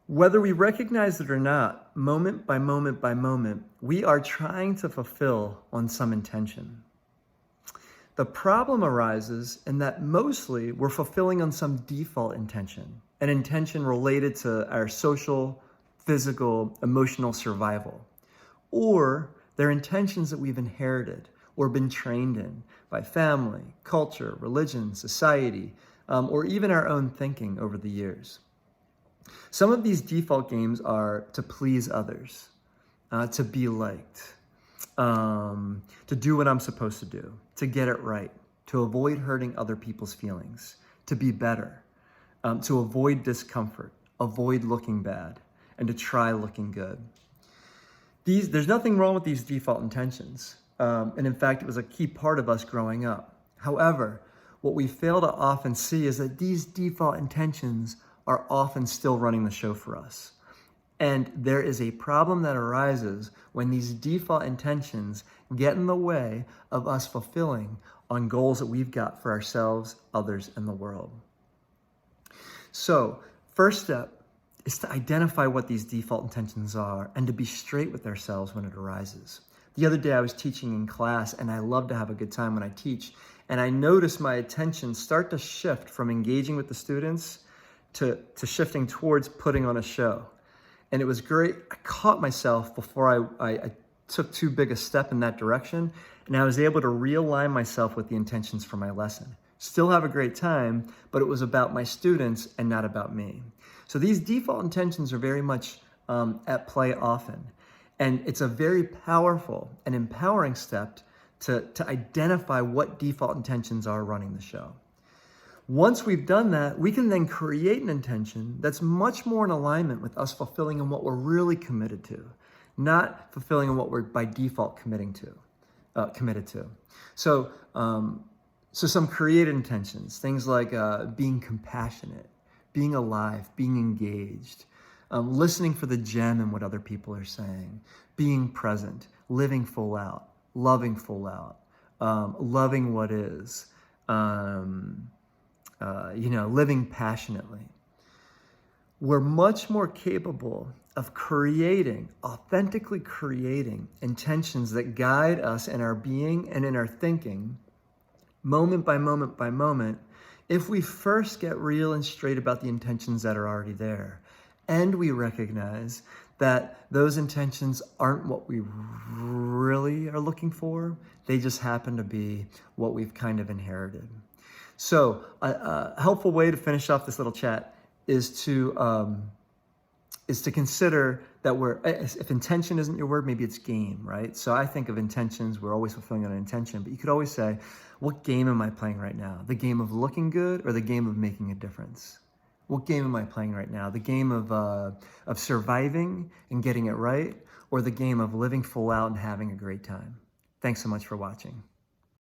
Whether we recognize it or not, moment by moment by moment, we are trying to fulfill on some intention. The problem arises in that mostly we're fulfilling on some default intention, an intention related to our social, physical, emotional survival, or they're intentions that we've inherited or been trained in by family, culture, religion, society, or even our own thinking over the years. Some of these default games are to please others, to be liked, to do what I'm supposed to do, to get it right, to avoid hurting other people's feelings, to be better, to avoid discomfort, avoid looking bad, and to try looking good. There's nothing wrong with these default intentions. And in fact, it was a key part of us growing up. However, what we fail to often see is that these default intentions are often still running the show for us. And there is a problem that arises when these default intentions get in the way of us fulfilling on goals that we've got for ourselves, others, and the world. So, first step is to identify what these default intentions are and to be straight with ourselves when it arises. The other day I was teaching in class, and I love to have a good time when I teach, and I noticed my attention start to shift from engaging with the students to shifting towards putting on a show. And it was great. I caught myself before I took too big a step in that direction, and I was able to realign myself with the intentions for my lesson. Still have a great time, but it was about my students and not about me. So these default intentions are very much at play often. And it's a very powerful and empowering step to identify what default intentions are running the show. Once we've done that, we can then create an intention that's much more in alignment with us fulfilling on what we're really committed to, not fulfilling on what we're by default committed to. So some created intentions, things like being compassionate, being alive, being engaged, listening for the gem in what other people are saying, being present, living full out, loving full out, loving what is, living passionately. We're much more capable of authentically creating intentions that guide us in our being and in our thinking, moment by moment by moment, if we first get real and straight about the intentions that are already there. And we recognize that those intentions aren't what we really are looking for. They just happen to be what we've kind of inherited. So a helpful way to finish off this little chat is to consider that if intention isn't your word, maybe it's game, right? So I think of intentions, we're always fulfilling an intention, but you could always say, what game am I playing right now? The game of looking good or the game of making a difference? What game am I playing right now? The game of surviving and getting it right, or the game of living full out and having a great time? Thanks so much for watching.